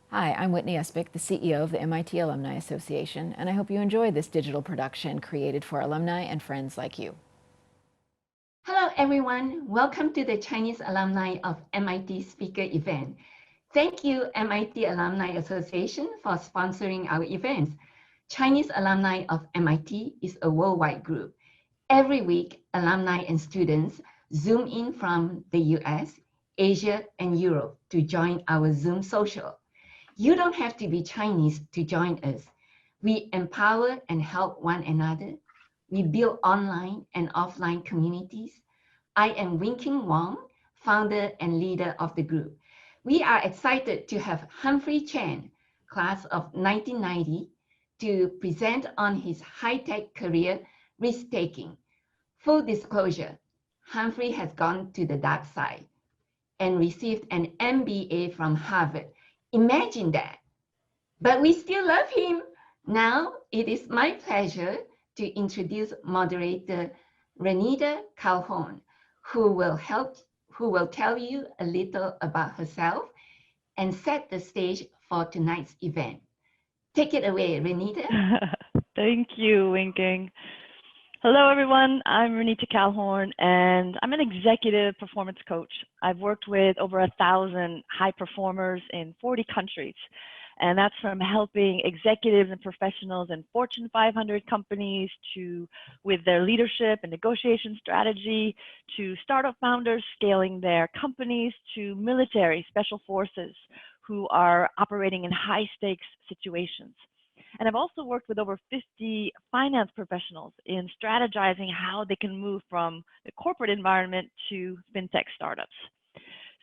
Hi, I'm Whitney Espich, the CEO of the MIT Alumni Association, and I hope you enjoy this digital production created for alumni and friends like you. Hello, everyone. Welcome to the Chinese Alumni of MIT speaker event. Thank you, MIT Alumni Association, for sponsoring our events. Chinese Alumni of MIT is a worldwide group. Every week, alumni and students Zoom in from the US, Asia, and Europe to join our Zoom social. You don't have to be Chinese to join us. We empower and help one another. We build online and offline communities. I am Winking Wong, founder and leader of the group. We are excited to have Humphrey Chen, class of 1990, to present on his high-tech career risk-taking. Full disclosure, Humphrey has gone to the dark side and received an MBA from Harvard. Imagine that. But we still love him. Now it is my pleasure to introduce moderator Renita Kalhorn, who will tell you a little about herself and set the stage for tonight's event. Take it away, Renita. Thank you, Winking. Hello, everyone. I'm Renita Kalhorn, and I'm an executive performance coach. I've worked with over 1,000 high performers in 40 countries, and that's from helping executives and professionals in Fortune 500 companies with their leadership and negotiation strategy, to startup founders scaling their companies, to military special forces who are operating in high stakes situations. And I've also worked with over 50 finance professionals in strategizing how they can move from the corporate environment to fintech startups.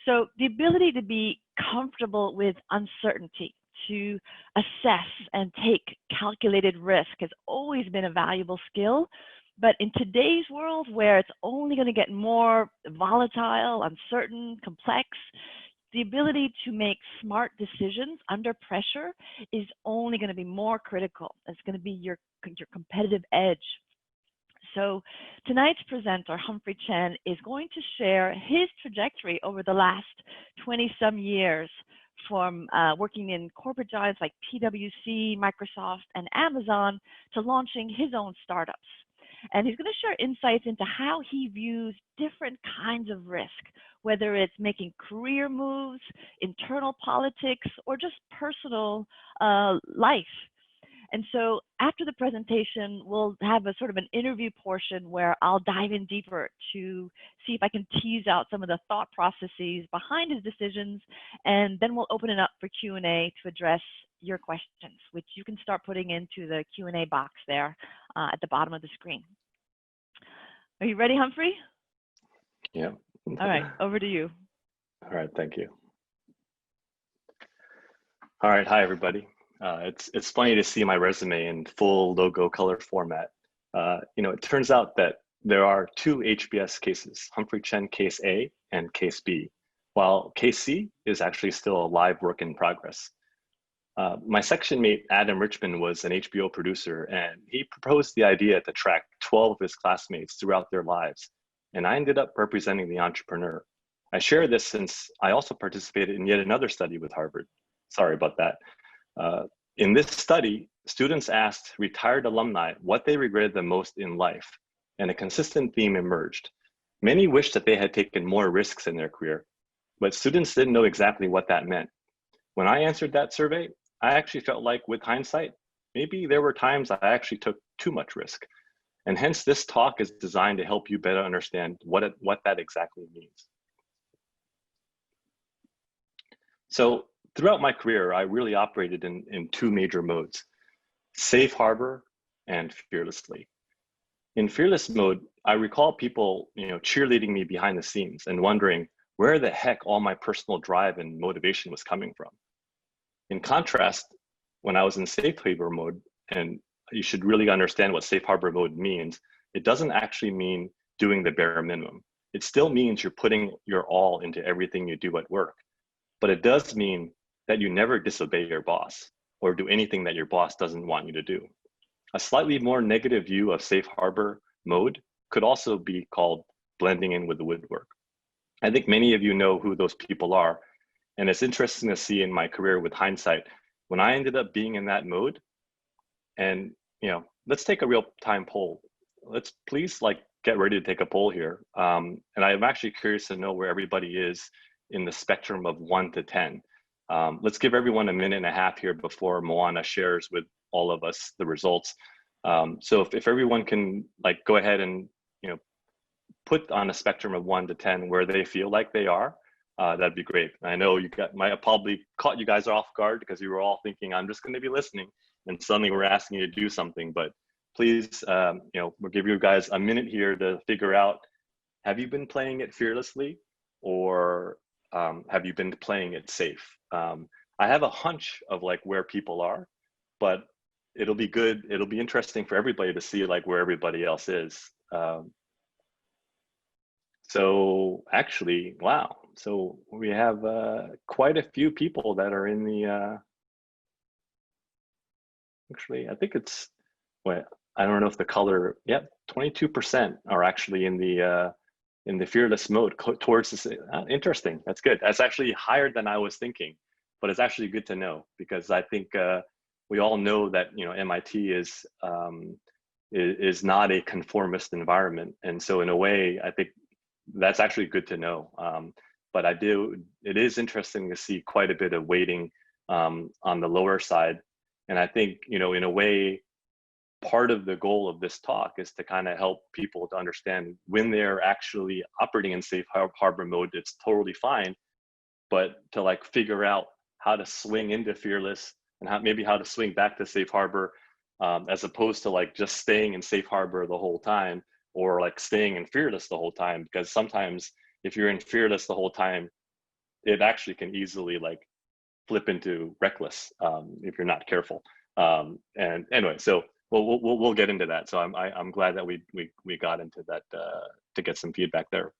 So the ability to be comfortable with uncertainty, to assess and take calculated risk has always been a valuable skill. But in today's world, where it's only going to get more volatile, uncertain, complex, the ability to make smart decisions under pressure is only going to be more critical. It's going to be your competitive edge. So tonight's presenter, Humphrey Chen, is going to share his trajectory over the last 20-some years, from working in corporate giants like PwC, Microsoft, and Amazon, to launching his own startups. And he's going to share insights into how he views different kinds of risk, whether it's making career moves, internal politics, or just personal life. And so after the presentation, we'll have a sort of an interview portion where I'll dive in deeper to see if I can tease out some of the thought processes behind his decisions, and then we'll open it up for Q&A to address your questions, which you can start putting into the Q&A box there at the bottom of the screen. Are you ready, Humphrey? Yeah. All right, over to you. All right, thank you. All right, hi everybody. It's funny to see my resume in full logo color format. It turns out that there are two HBS cases, Humphrey Chen case A and case B, while case C is actually still a live work in progress. My section mate, Adam Richman, was an HBO producer, and he proposed the idea to track 12 of his classmates throughout their lives, and I ended up representing the entrepreneur. I share this since I also participated in yet another study with Harvard. Sorry about that. In this study, students asked retired alumni what they regretted the most in life, and a consistent theme emerged. Many wished that they had taken more risks in their career, but students didn't know exactly what that meant. When I answered that survey, I actually felt like, with hindsight, maybe there were times I actually took too much risk. And hence this talk is designed to help you better understand what that exactly means. So throughout my career, I really operated in two major modes: safe harbor and fearlessly. In fearless mode, I recall people cheerleading me behind the scenes and wondering where the heck all my personal drive and motivation was coming from. In contrast, when I was in safe harbor mode, and you should really understand what safe harbor mode means, it doesn't actually mean doing the bare minimum. It still means you're putting your all into everything you do at work. But it does mean that you never disobey your boss or do anything that your boss doesn't want you to do. A slightly more negative view of safe harbor mode could also be called blending in with the woodwork. I think many of you know who those people are. And it's interesting to see in my career with hindsight, when I ended up being in that mode, and let's take a real-time poll. Let's please get ready to take a poll here. And I'm actually curious to know where everybody is in the spectrum of 1 to 10. Let's give everyone a minute and a half here before Moana shares with all of us the results. So if everyone can go ahead and put on a spectrum of 1 to 10 where they feel like they are, that'd be great. I know might probably caught you guys off guard because you were all thinking, I'm just going to be listening, and suddenly we're asking you to do something. But please, we'll give you guys a minute here to figure out, have you been playing it fearlessly, or have you been playing it safe? I have a hunch of where people are, but it'll be interesting for everybody to see where everybody else is. So actually, wow. So we have quite a few people that are in the, actually, I think it's, I don't know if the color, yep, 22% are actually in the fearless mode towards this. Interesting, that's good. That's actually higher than I was thinking, but it's actually good to know, because I think we all know that, MIT is not a conformist environment. And so in a way, I think that's actually good to know. But it is interesting to see quite a bit of weighting on the lower side. And I think, in a way, part of the goal of this talk is to kind of help people to understand when they're actually operating in safe harbor mode, it's totally fine, but to figure out how to swing into fearless and how to swing back to safe harbor, as opposed to just staying in safe harbor the whole time, or staying in fearless the whole time. Because sometimes if you're in fearless the whole time, it actually can easily flip into reckless if you're not careful. And anyway, so we'll get into that. So I'm glad that we got into that to get some feedback there.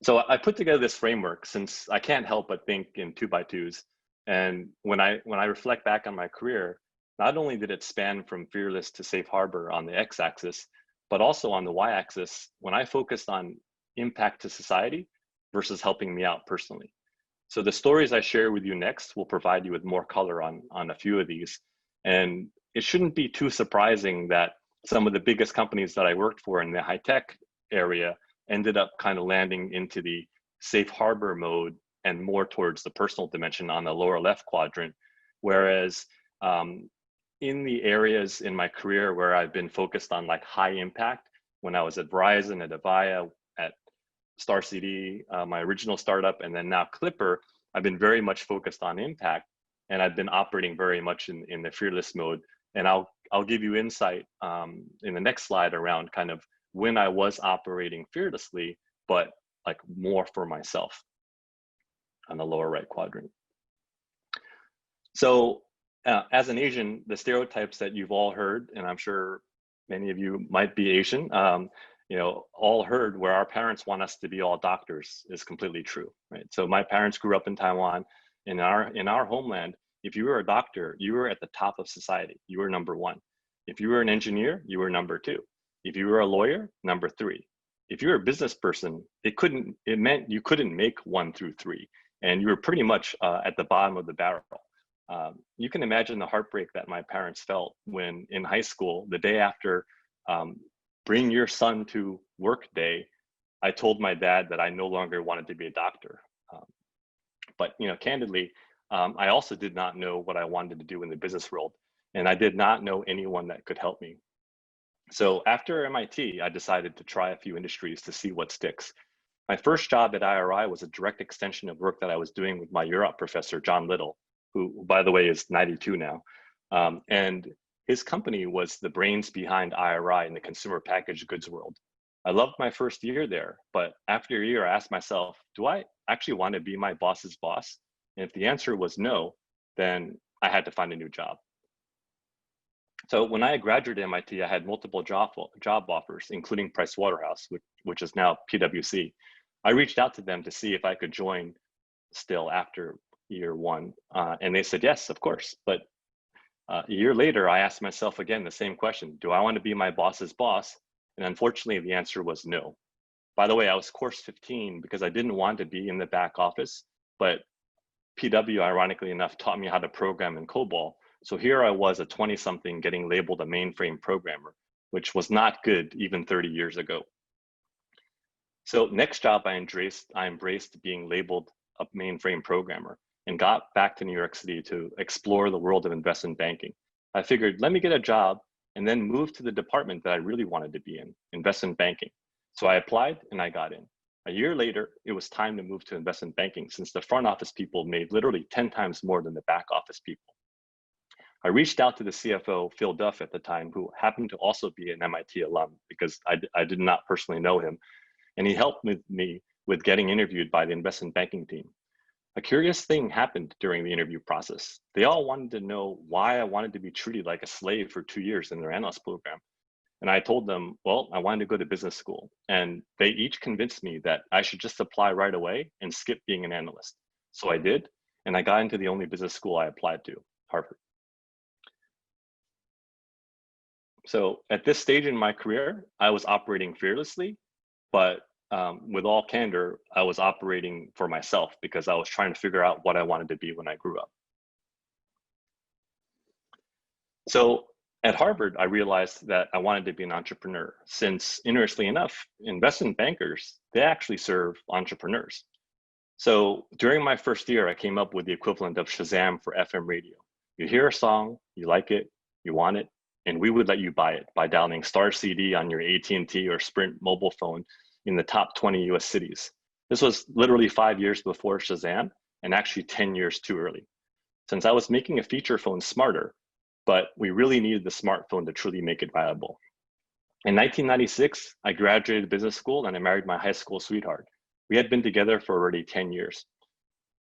So I put together this framework since I can't help but think in 2x2s. And when I reflect back on my career, not only did it span from fearless to safe harbor on the x-axis, but also on the y-axis when I focused on impact to society versus helping me out personally. So the stories I share with you next will provide you with more color on a few of these. And it shouldn't be too surprising that some of the biggest companies that I worked for in the high tech area ended up kind of landing into the safe harbor mode and more towards the personal dimension on the lower left quadrant. Whereas in the areas in my career where I've been focused on high impact, when I was at Verizon, at Avaya, at Star CD, my original startup, and then now Clipper, I've been very much focused on impact, and I've been operating very much in the fearless mode. And I'll give you insight in the next slide around kind of when I was operating fearlessly, but more for myself on the lower right quadrant. So as an Asian, the stereotypes that you've all heard, and I'm sure many of you might be Asian, all heard where our parents want us to be all doctors is completely true, right? So my parents grew up in Taiwan. In our homeland, if you were a doctor, you were at the top of society. You were number one. If you were an engineer, you were number two. If you were a lawyer, number three. If you were a business person, it meant you couldn't make 1 through 3, and you were pretty much at the bottom of the barrel. You can imagine the heartbreak that my parents felt when in high school, the day after bring your son to work day, I told my dad that I no longer wanted to be a doctor. But candidly, I also did not know what I wanted to do in the business world, and I did not know anyone that could help me. So after MIT, I decided to try a few industries to see what sticks. My first job at IRI was a direct extension of work that I was doing with my Europe professor, John Little, who, by the way, is 92 now. And his company was the brains behind IRI in the consumer packaged goods world. I loved my first year there, but after a year, I asked myself, do I actually want to be my boss's boss? And if the answer was no, then I had to find a new job. So when I graduated MIT, I had multiple job offers, including Pricewaterhouse, which is now PwC. I reached out to them to see if I could join still after year one, and they said, yes, of course. But a year later, I asked myself again the same question, do I want to be my boss's boss? And unfortunately, the answer was no. By the way, I was course 15 because I didn't want to be in the back office, but PW, ironically enough, taught me how to program in COBOL. So here I was, a 20-something, getting labeled a mainframe programmer, which was not good even 30 years ago. So next job, I embraced being labeled a mainframe programmer and got back to New York City to explore the world of investment banking. I figured, let me get a job and then move to the department that I really wanted to be in, investment banking. So I applied and I got in. A year later, it was time to move to investment banking since the front office people made literally 10 times more than the back office people. I reached out to the CFO, Phil Duff at the time, who happened to also be an MIT alum because I did not personally know him. And he helped me with getting interviewed by the investment banking team. A curious thing happened during the interview process. They all wanted to know why I wanted to be treated like a slave for 2 years in their analyst program. And I told them, well, I wanted to go to business school. And they each convinced me that I should just apply right away and skip being an analyst. So I did, and I got into the only business school I applied to, Harvard. So at this stage in my career, I was operating fearlessly, but with all candor, I was operating for myself because I was trying to figure out what I wanted to be when I grew up. So at Harvard, I realized that I wanted to be an entrepreneur since, interestingly enough, investment bankers, they actually serve entrepreneurs. So during my first year, I came up with the equivalent of Shazam for FM radio. You hear a song, you like it, you want it, and we would let you buy it by dialing star CD on your AT&T or Sprint mobile phone in the top 20 US cities. This was literally 5 years before Shazam and actually 10 years too early. Since I was making a feature phone smarter, but we really needed the smartphone to truly make it viable. In 1996, I graduated business school and I married my high school sweetheart. We had been together for already 10 years.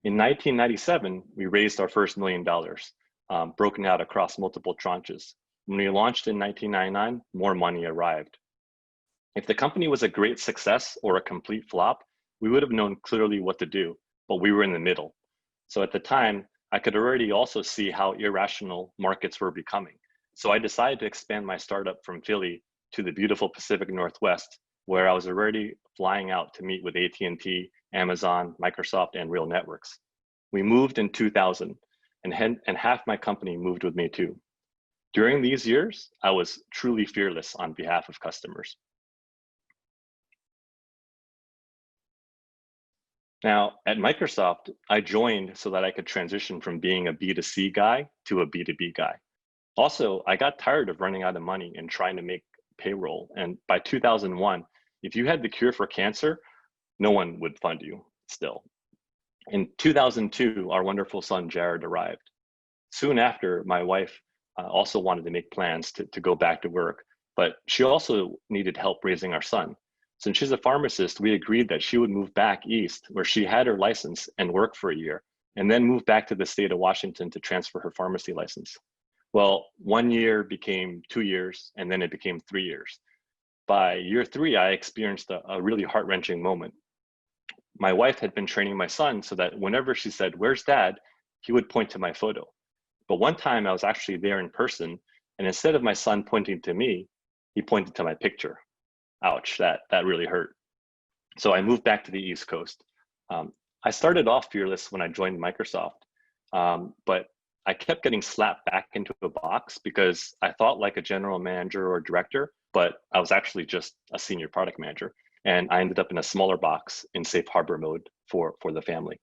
In 1997, we raised our first $1 million, broken out across multiple tranches. When we launched in 1999, more money arrived. If the company was a great success or a complete flop, we would have known clearly what to do, but we were in the middle. So at the time, I could already also see how irrational markets were becoming. So I decided to expand my startup from Philly to the beautiful Pacific Northwest, where I was already flying out to meet with AT&T, Amazon, Microsoft, and Real Networks. We moved in 2000, and half my company moved with me too. During these years, I was truly fearless on behalf of customers. Now, at Microsoft, I joined so that I could transition from being a B2C guy to a B2B guy. Also, I got tired of running out of money and trying to make payroll. And by 2001, if you had the cure for cancer, no one would fund you still. In 2002, our wonderful son, Jared, arrived. Soon after, my wife also wanted to make plans to go back to work, but she also needed help raising our son. Since she's a pharmacist, we agreed that she would move back east where she had her license and work for a year, and then move back to the state of Washington to transfer her pharmacy license. Well, 1 year became 2 years, and then it became 3 years. By year 3, I experienced a really heart-wrenching moment. My wife had been training my son so that whenever she said, "Where's Dad?" he would point to my photo. But one time I was actually there in person, and instead of my son pointing to me, he pointed to my picture. Ouch, that really hurt. So I moved back to the East Coast. I started off fearless when I joined Microsoft, but I kept getting slapped back into a box because I thought like a general manager or director, but I was actually just a senior product manager. And I ended up in a smaller box in safe harbor mode for the family.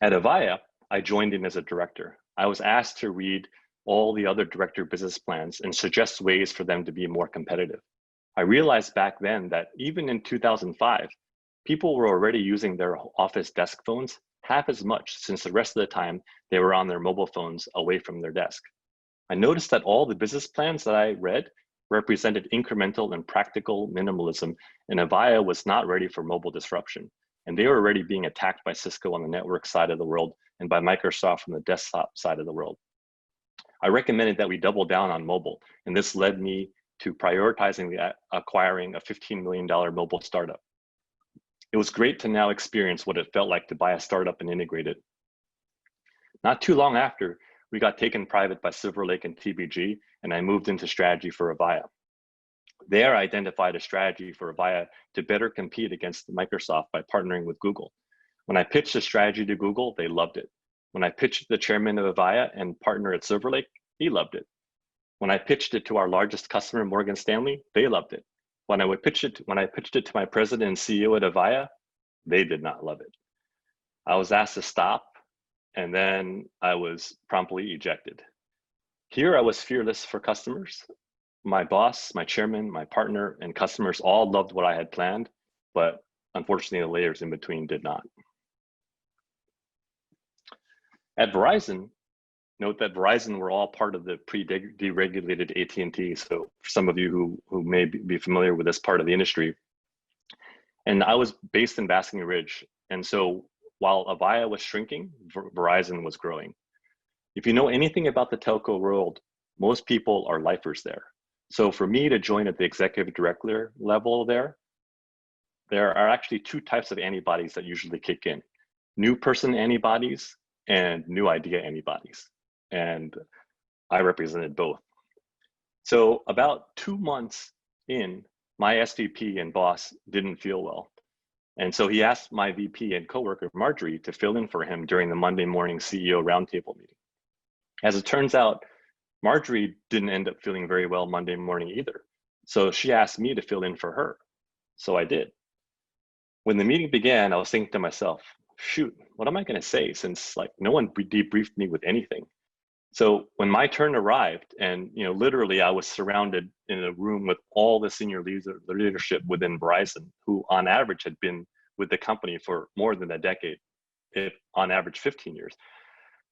At Avaya, I joined in as a director. I was asked to read all the other director business plans and suggest ways for them to be more competitive. I realized back then that even in 2005, people were already using their office desk phones half as much, since the rest of the time they were on their mobile phones away from their desk. I noticed that all the business plans that I read represented incremental and practical minimalism, and Avaya was not ready for mobile disruption. And they were already being attacked by Cisco on the network side of the world and by Microsoft from the desktop side of the world. I recommended that we double down on mobile, and this led me to prioritizing acquiring a $15 million mobile startup. It was great to now experience what it felt like to buy a startup and integrate it. Not too long after, we got taken private by Silver Lake and TBG, and I moved into strategy for Avaya. There, I identified a strategy for Avaya to better compete against Microsoft by partnering with Google. When I pitched the strategy to Google, they loved it. When I pitched the chairman of Avaya and partner at Silver Lake, he loved it. When I pitched it to our largest customer, Morgan Stanley, they loved it. When I pitched it to my president and CEO at Avaya, they did not love it. I was asked to stop, and then I was promptly ejected. Here, I was fearless for customers. My boss, my chairman, my partner, and customers all loved what I had planned, but unfortunately, the layers in between did not. At Verizon, note that Verizon were all part of the pre-deregulated AT&T. So for some of you who may be familiar with this part of the industry, and I was based in Basking Ridge. And so while Avaya was shrinking, Verizon was growing. If you know anything about the telco world, most people are lifers there. So for me to join at the executive director level there are actually two types of antibodies that usually kick in: new person antibodies and new idea antibodies. And I represented both. So about 2 months in, my SVP and boss didn't feel well. And so he asked my VP and coworker, Marjorie, to fill in for him during the Monday morning CEO roundtable meeting. As it turns out, Marjorie didn't end up feeling very well Monday morning either. So she asked me to fill in for her. So I did. When the meeting began, I was thinking to myself, shoot, what am I going to say, since like no one debriefed me with anything? So when my turn arrived, and literally I was surrounded in a room with all the senior leadership within Verizon, who on average had been with the company for more than a decade, if on average 15 years.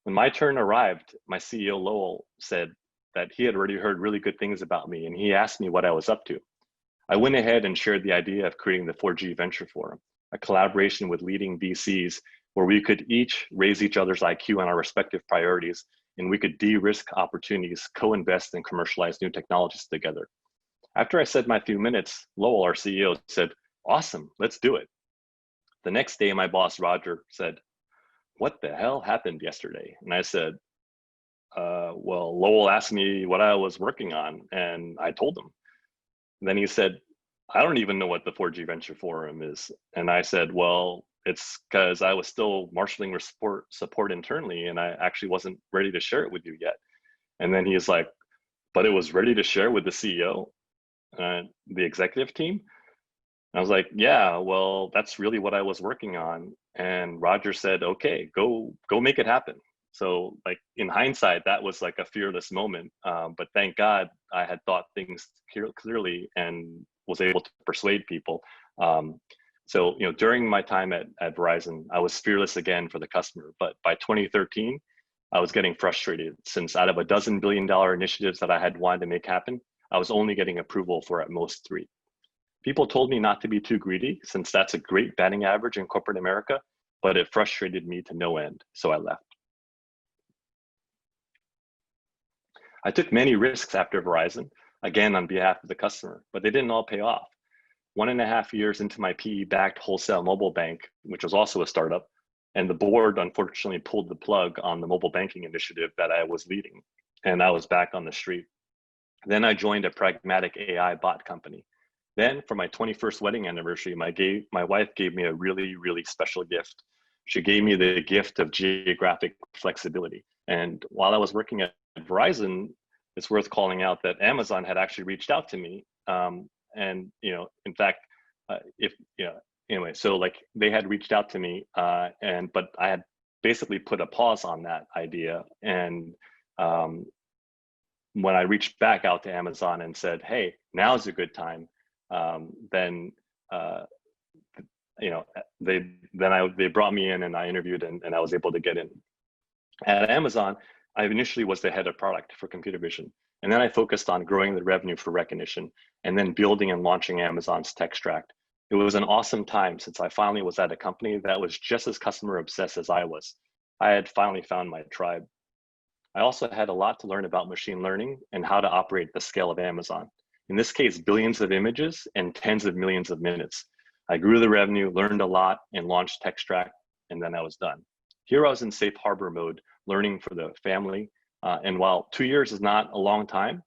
When my turn arrived, my CEO Lowell said that he had already heard really good things about me, and he asked me what I was up to. I went ahead and shared the idea of creating the 4G Venture Forum, a collaboration with leading VCs where we could each raise each other's IQ on our respective priorities, and we could de-risk opportunities, co-invest, and commercialize new technologies together. After I said my few minutes, Lowell, our CEO, said, "Awesome, let's do it." The next day, my boss, Roger, said, "What the hell happened yesterday?" And I said, well, Lowell asked me what I was working on, and I told him. And then he said, "I don't even know what the 4G Venture Forum is." And I said, well, it's because I was still marshaling support internally, and I actually wasn't ready to share it with you yet. And then he's like, "But it was ready to share with the CEO, the executive team?" And I was like, "Yeah, well, that's really what I was working on." And Roger said, "Okay, go make it happen." So like in hindsight, that was like a fearless moment. But thank God I had thought things clearly and was able to persuade people. So during my time at Verizon, I was fearless again for the customer. But by 2013, I was getting frustrated, since out of a dozen billion-dollar initiatives that I had wanted to make happen, I was only getting approval for at most 3. People told me not to be too greedy, since that's a great batting average in corporate America, but it frustrated me to no end, so I left. I took many risks after Verizon, again on behalf of the customer, but they didn't all pay off. 1.5 years into my PE-backed wholesale mobile bank, which was also a startup, and the board unfortunately pulled the plug on the mobile banking initiative that I was leading, and I was back on the street. Then I joined a pragmatic AI bot company. Then for my 21st wedding anniversary, my wife gave me a really, really special gift. She gave me the gift of geographic flexibility. And while I was working at Verizon, it's worth calling out that Amazon had actually reached out to me. And in fact, anyway, so like they had reached out to me, but I had basically put a pause on that idea. And when I reached back out to Amazon and said, "Hey, now's a good time," then they brought me in, and I interviewed, and I was able to get in. At Amazon, I initially was the head of product for computer vision, and then I focused on growing the revenue for recognition, and then building and launching Amazon's TechStract. It was an awesome time, since I finally was at a company that was just as customer obsessed as I was. I had finally found my tribe. I also had a lot to learn about machine learning and how to operate the scale of Amazon. In this case, billions of images and tens of millions of minutes. I grew the revenue, learned a lot, and launched TechStract, and then I was done. Here I was in safe harbor mode, learning for the family. And while 2 years is not a long time,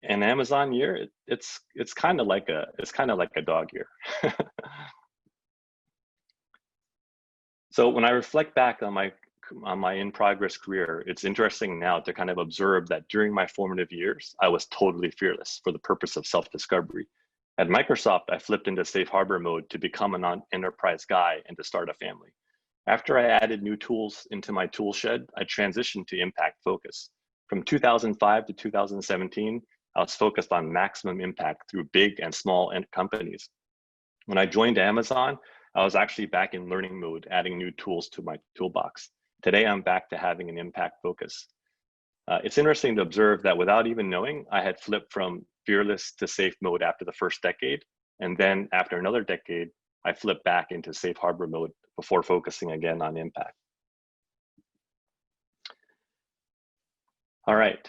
an Amazon year, it's kind of like a dog year. So when I reflect back on my in-progress career, it's interesting now to kind of observe that during my formative years, I was totally fearless for the purpose of self-discovery. At Microsoft, I flipped into safe harbor mode to become an enterprise guy and to start a family. After I added new tools into my tool shed, I transitioned to impact focus. From 2005 to 2017, I was focused on maximum impact through big and small companies. When I joined Amazon, I was actually back in learning mode, adding new tools to my toolbox. Today, I'm back to having an impact focus. It's interesting to observe that without even knowing, I had flipped from fearless to safe mode after the first decade. And then after another decade, I flipped back into safe harbor mode before focusing again on impact. All right,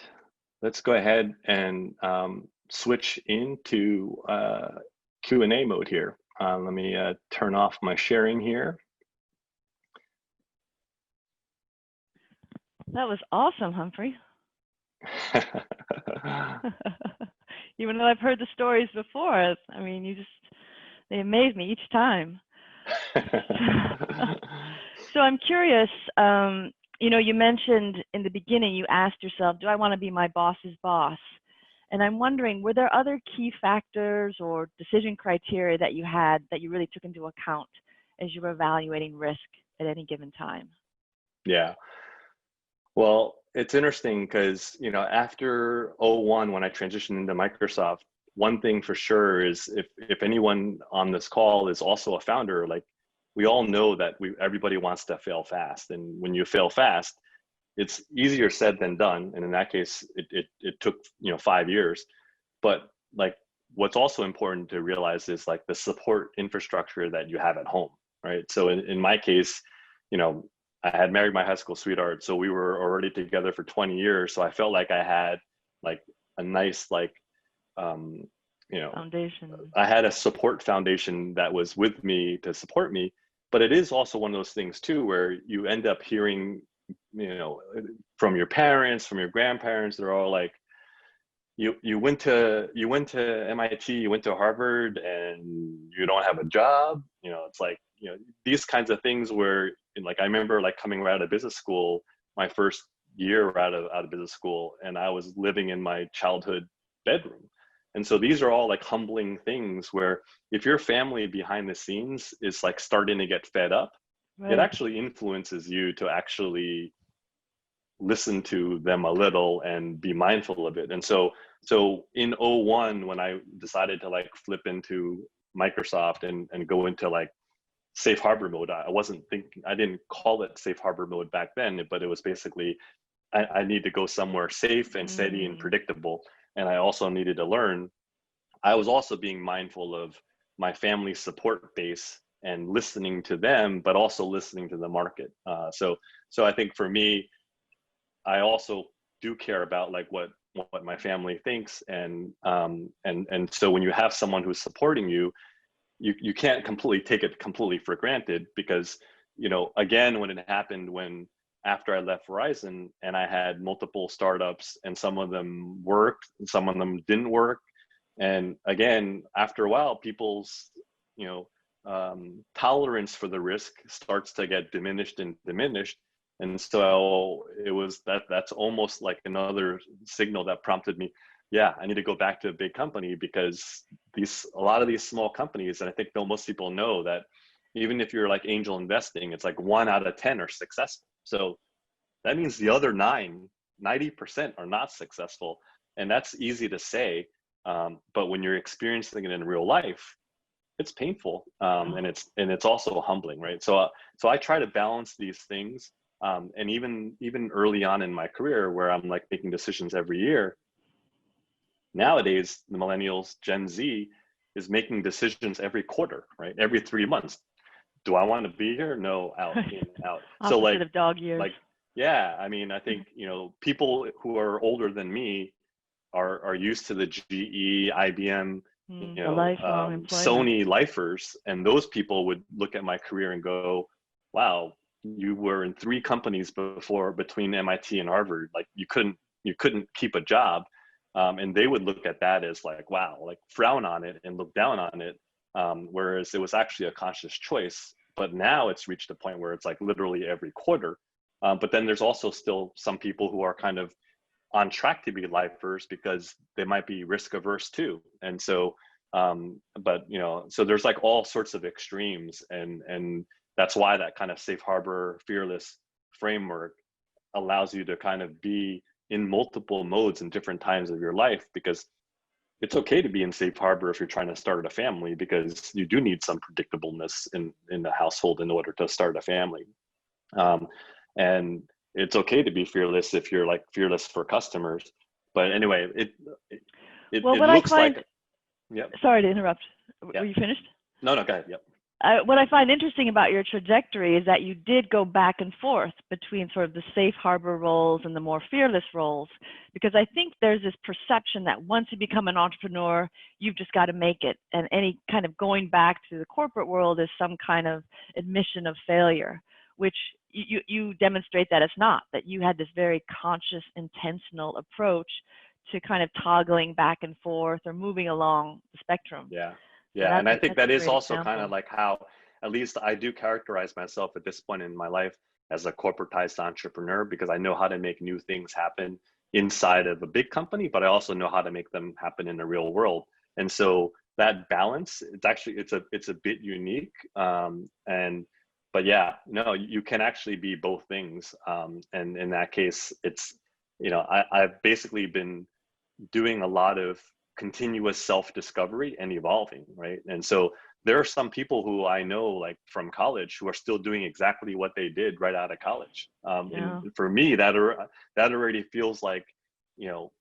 let's go ahead and switch into Q&A mode here. Let me turn off my sharing here. That was awesome, Humphrey. Even though I've heard the stories before, I mean, they amaze me each time. So I'm curious, you mentioned in the beginning, you asked yourself, do I want to be my boss's boss? And I'm wondering, were there other key factors or decision criteria that you had that you really took into account as you were evaluating risk at any given time? Yeah. Well, it's interesting because, after 01, when I transitioned into Microsoft, one thing for sure is if anyone on this call is also a founder, like we all know that everybody wants to fail fast. And when you fail fast, it's easier said than done. And in that case, it took, 5 years. But like, what's also important to realize is like the support infrastructure that you have at home, right? So in my case, I had married my high school sweetheart, so we were already together for 20 years. So I felt like I had like a nice, foundation. I had a support foundation that was with me to support me. But it is also one of those things too, where you end up hearing, from your parents, from your grandparents, they're all like, you went to MIT, you went to Harvard, and you don't have a job. It's like, these kinds of things where, like, I remember like coming right out of business school, my first year out of business school, and I was living in my childhood bedroom. And so these are all like humbling things where if your family behind the scenes is like starting to get fed up, Right. It actually influences you to actually listen to them a little and be mindful of it. And so in 01, when I decided to like flip into Microsoft and go into like safe harbor mode, I didn't call it safe harbor mode back then, but it was basically, I need to go somewhere safe and steady and predictable. And I also needed to learn. I was also being mindful of my family support base and listening to them, but also listening to the market. So I think for me, I also do care about like what my family thinks, and so when you have someone who's supporting you, you can't completely take it completely for granted, because again, when it happened, after I left Verizon and I had multiple startups, and some of them worked and some of them didn't work, and again, after a while, people's tolerance for the risk starts to get diminished. And so that's almost like another signal that prompted me, yeah, I need to go back to a big company, because a lot of these small companies, and I think most people know that even if you're like angel investing, it's like 1 out of 10 are successful. So that means the other 90% are not successful. And that's easy to say. But when you're experiencing it in real life, it's painful. And it's also humbling, right? So I try to balance these things. And even early on in my career, where I'm like making decisions every year, nowadays, the millennials, Gen Z, is making decisions every quarter, right? Every 3 months. Do I want to be here? No, out, in, out. So like, of dog years. Like, yeah, I mean, I think, people who are older than me are used to the GE, IBM, Sony lifers, and those people would look at my career and go, wow, you were in 3 companies between MIT and Harvard. Like you couldn't keep a job. And they would look at that as like, wow, like frown on it and look down on it. Whereas it was actually a conscious choice. But now it's reached a point where it's like literally every quarter. But then there's also still some people who are kind of on track to be lifers because they might be risk averse too. And so, but you know, so there's like all sorts of extremes, and that's why that kind of safe harbor, fearless framework allows you to kind of be in multiple modes in different times of your life, because it's okay to be in safe harbor if you're trying to start a family, because you do need some predictableness in the household in order to start a family. And it's okay to be fearless if you're like fearless for customers. But anyway, it what I looks find, like, yep. sorry to interrupt. Yeah. Were you finished? No, go ahead. Yep. What I find interesting about your trajectory is that you did go back and forth between sort of the safe harbor roles and the more fearless roles, because I think there's this perception that once you become an entrepreneur, you've just got to make it. And any kind of going back to the corporate world is some kind of admission of failure, which you demonstrate that it's not, that you had this very conscious, intentional approach to kind of toggling back and forth or moving along the spectrum. Yeah. So Yeah. And I think that is also example. kind of like how, at least I do characterize myself at this point in my life as a corporatized entrepreneur, because I know how to make new things happen inside of a big company, but I also know how to make them happen in the real world. And so that balance, it's a bit unique. But yeah, no, you can actually be both things. And in that case, it's, you know, I've basically been doing a lot of continuous self-discovery and evolving, right? And so there are some people who I know, like from college, who are still doing exactly what they did right out of college. And for me, that already feels like, you know,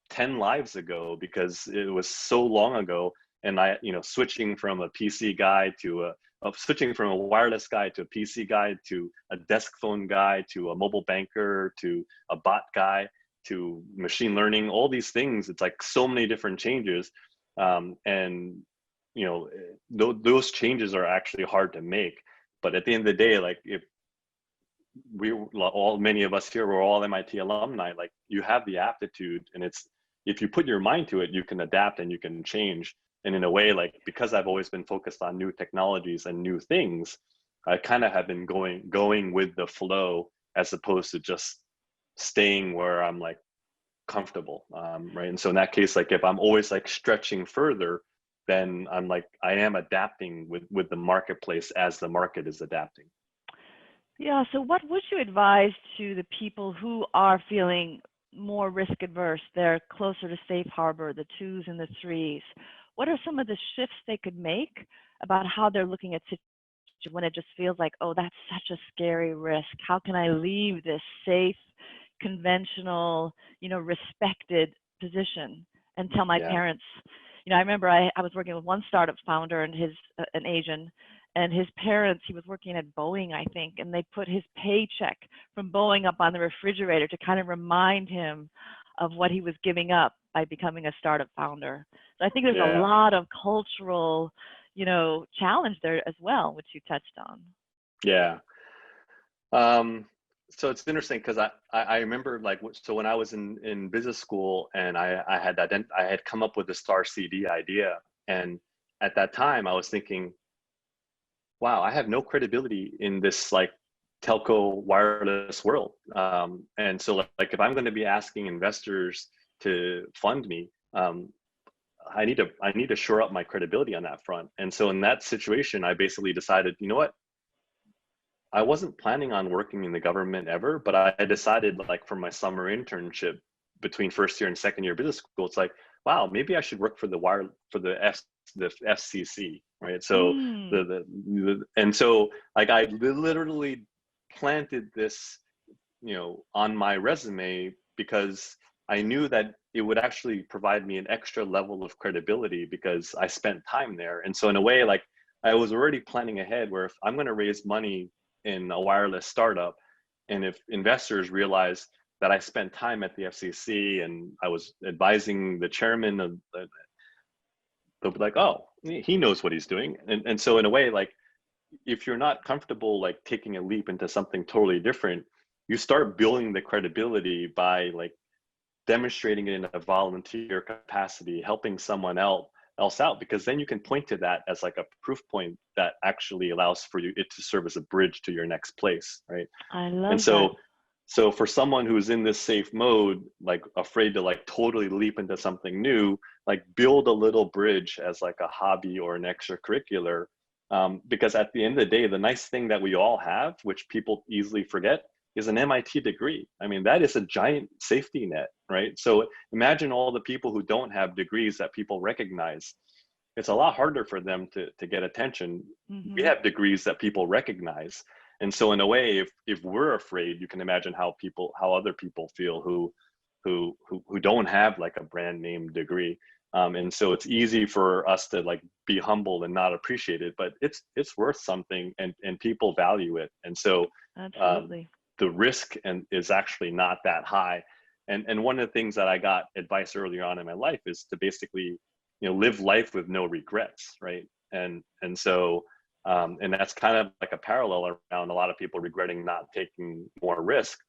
10 lives ago, because it was so long ago. And I, you know, switching from a PC guy to switching from a wireless guy to a PC guy to a desk phone guy to a mobile banker to a bot guy to machine learning, all these things. It's like so many different changes. And, you know, those changes are actually hard to make. But at the end of the day, like if many of us here, we're all MIT alumni, like you have the aptitude, and it's, if you put your mind to it, you can adapt and you can change. And in a way, like, because I've always been focused on new technologies and new things, I kind of have been going with the flow, as opposed to just staying where I'm like comfortable, right? And so in that case, like if I'm always like stretching further, then I'm like, I am adapting with the marketplace as the market is adapting. Yeah, so what would you advise to the people who are feeling more risk adverse? They're closer to safe harbor, the 2s and the 3s. What are some of the shifts they could make about how they're looking at situations when it just feels like, oh, that's such a scary risk? How can I leave this safe, conventional, you know, respected position and tell my parents? You know, I remember I was working with one startup founder and an Asian, and his parents, he was working at Boeing, I think, and they put his paycheck from Boeing up on the refrigerator to kind of remind him of what he was giving up by becoming a startup founder. So I think there's a lot of cultural, you know, challenge there as well, which you touched on. Yeah. So it's interesting because I remember, like, so when I was in business school, and I had come up with the Star CD idea, and at that time I was thinking, wow, I have no credibility in this like telco wireless world. And so like if I'm going to be asking investors to fund me, I need to shore up my credibility on that front. And so in that situation, I basically decided, you know what? I wasn't planning on working in the government ever, but I decided, like, for my summer internship between first year and second year business school, it's like, wow, maybe I should work for the FCC, right? So and so like I literally planted this, you know, on my resume, because I knew that it would actually provide me an extra level of credibility because I spent time there. And so in a way, like, I was already planning ahead, where if I'm going to raise money in a wireless startup, and if investors realize that I spent time at the FCC and I was advising the chairman of they'll be like, oh, he knows what he's doing. And so in a way, like, if you're not comfortable like taking a leap into something totally different, you start building the credibility by like demonstrating it in a volunteer capacity, helping someone else out, because then you can point to that as like a proof point that actually allows for you it to serve as a bridge to your next place, right? I love And that. so for someone who's in this safe mode, like afraid to like totally leap into something new, like build a little bridge as like a hobby or an extracurricular. Because at the end of the day, the nice thing that we all have, which people easily forget, is an MIT degree. I mean, that is a giant safety net, right? So imagine all the people who don't have degrees that people recognize. It's a lot harder for them to get attention. We have degrees that people recognize. And so in a way, if we're afraid, you can imagine how other people feel who don't have like a brand name degree. And so it's easy for us to like be humble and not appreciate it, but it's worth something, and people value it. And so Absolutely. the risk is actually not that high. And one of the things that I got advice earlier on in my life is to basically, live life with no regrets, right? And so and that's kind of like a parallel around a lot of people regretting not taking more risk.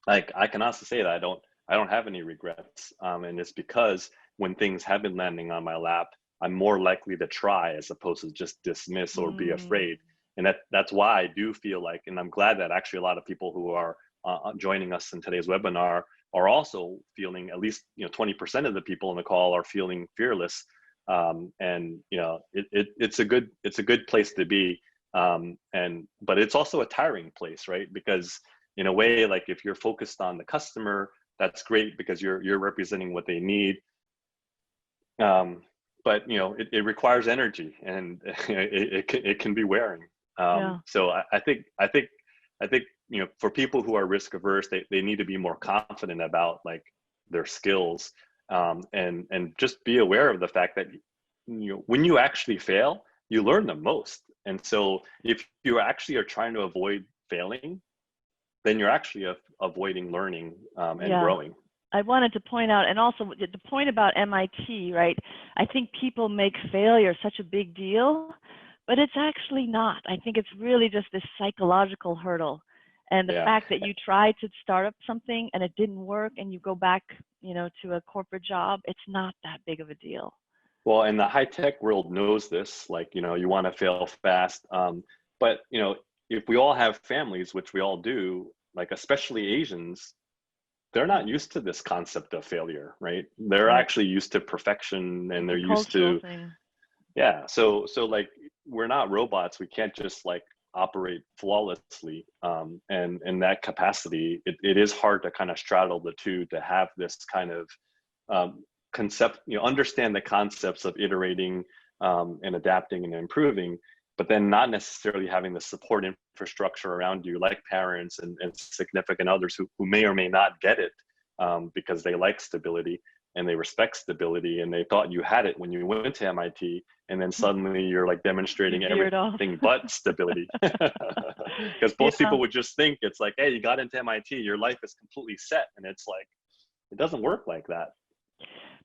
Like I can honestly say that I don't have any regrets, and it's because when things have been landing on my lap, I'm more likely to try as opposed to just dismiss or be afraid. And that's why I do feel like, and I'm glad that actually a lot of people who are joining us in today's webinar are also feeling, at least 20% of the people in the call are feeling fearless. And it's a good place to be. But it's also a tiring place, right? Because in a way, like if you're focused on the customer, that's great because you're representing what they need. But it requires energy, and it can be wearing. So I think for people who are risk averse, they need to be more confident about like their skills, and just be aware of the fact that when you actually fail, you learn the most. And so if you actually are trying to avoid failing, then you're actually avoiding learning and growing. I wanted to point out, and also the point about MIT, right? I think people make failure such a big deal, but it's actually not. I think it's really just this psychological hurdle. And the fact that you tried to start up something and it didn't work and you go back, to a corporate job, it's not that big of a deal. Well, and the high tech world knows this, like, you want to fail fast. But, if we all have families, which we all do, like especially Asians, they're not used to this concept of failure, right? They're actually used to perfection, and they're used to, So like, we're not robots. We can't just like operate flawlessly. And in that capacity, it is hard to kind of straddle the two, to have this kind of concept, understand the concepts of iterating and adapting and improving, but then not necessarily having the support infrastructure around you, like parents and significant others who may or may not get it because they like stability and they respect stability, and they thought you had it when you went to MIT, and then suddenly you're like demonstrating everything but stability. Because most people would just think it's like, hey, you got into MIT, your life is completely set, and it's like, it doesn't work like that.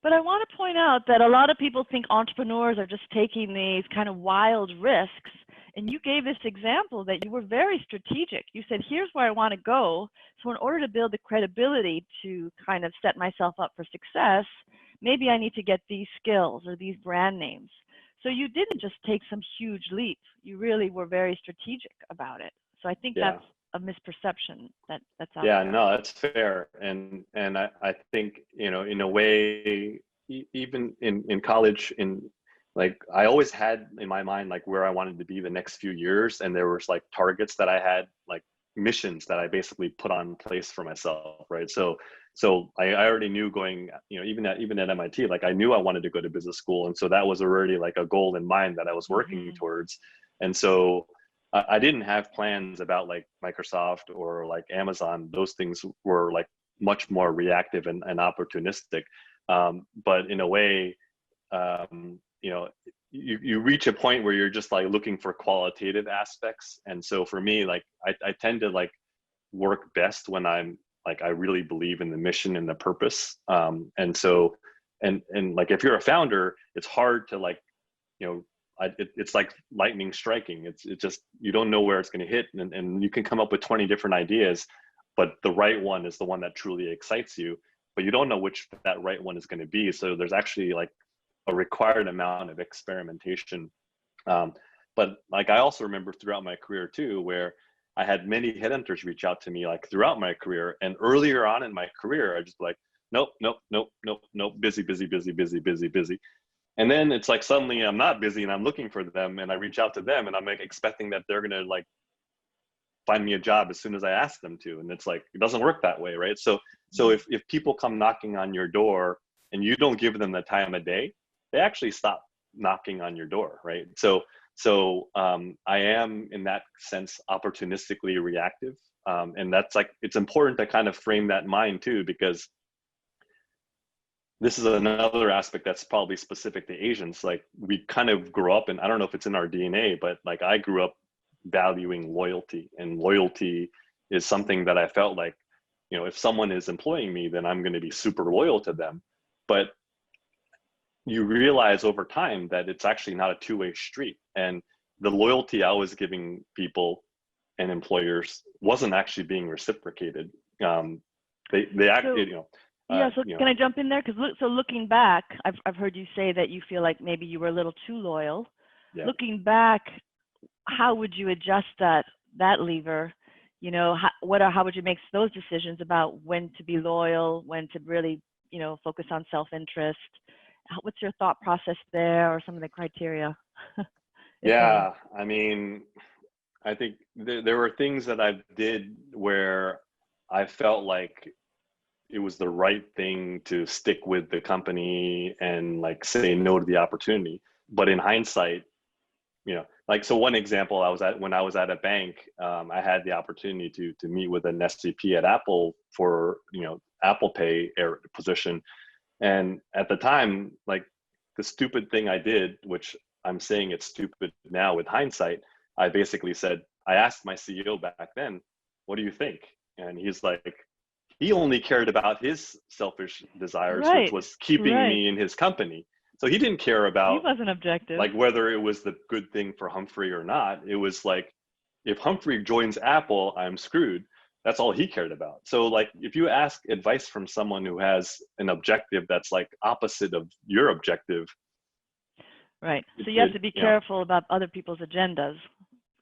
But I want to point out that a lot of people think entrepreneurs are just taking these kind of wild risks. And you gave this example that you were very strategic. You said, here's where I want to go. So in order to build the credibility to kind of set myself up for success, maybe I need to get these skills or these brand names. So you didn't just take some huge leap. You really were very strategic about it. So I think that's a misperception that's out there. No, that's fair. And I think, in a way, even in college, like I always had in my mind like where I wanted to be the next few years, and there was like targets that I had, like missions that I basically put on place for myself, right? So I already knew going, even at MIT, like I knew I wanted to go to business school, and so that was already like a goal in mind that I was working towards. And so I didn't have plans about like Microsoft or like Amazon. Those things were like much more reactive and opportunistic. But in a way, you reach a point where you're just like looking for qualitative aspects. And so for me, like I tend to like work best when I'm like, I really believe in the mission and the purpose. And so, and like, if you're a founder, it's hard to like, it's like lightning striking. It's just, you don't know where it's going to hit, and you can come up with 20 different ideas, but the right one is the one that truly excites you. but you don't know which that right one is going to be. So there's actually like a required amount of experimentation. But like I also remember throughout my career too, where I had many headhunters reach out to me like throughout my career, and earlier on in my career, I just like, nope, busy. And then it's like suddenly I'm not busy and I'm looking for them, and I reach out to them and I'm like expecting that they're gonna like find me a job as soon as I ask them to. And it's like, it doesn't work that way, right? So if people come knocking on your door and you don't give them the time of day, they actually stop knocking on your door, right? So I am in that sense opportunistically reactive. And that's like, it's important to kind of frame that in mind too, because this is another aspect that's probably specific to Asians. Like we kind of grew up, and I don't know if it's in our DNA, but like I grew up valuing loyalty, and loyalty is something that I felt like, you know, if someone is employing me, then I'm going to be super loyal to them. But you realize over time that it's actually not a two-way street, and the loyalty I was giving people and employers wasn't actually being reciprocated. They actually, you know. Yeah, so you know, can I jump in there? Because so looking back, I've heard you say that you feel like maybe you were a little too loyal. yeah. Looking back, how would you adjust that lever? You know, how would you make those decisions about when to be loyal, when to really, you know, focus on self-interest? What's your thought process there, or some of the criteria? Yeah, I mean, I think there were things that I did where I felt like it was the right thing to stick with the company and like say no to the opportunity. But in hindsight, you know, like, so one example, when I was at a bank, I had the opportunity to meet with an SVP at Apple for, you know, Apple Pay position. And at the time, like the stupid thing I did, which I'm saying it's stupid now with hindsight, I basically said, I asked my CEO back then, what do you think? And he's like, he only cared about his selfish desires, which was keeping me in his company. So he didn't care about, he wasn't objective, like whether it was the good thing for Humphrey or not. It was like, if Humphrey joins Apple, I'm screwed. That's all he cared about. So like, if you ask advice from someone who has an objective that's like opposite of your objective. Right. So you have to be careful about other people's agendas.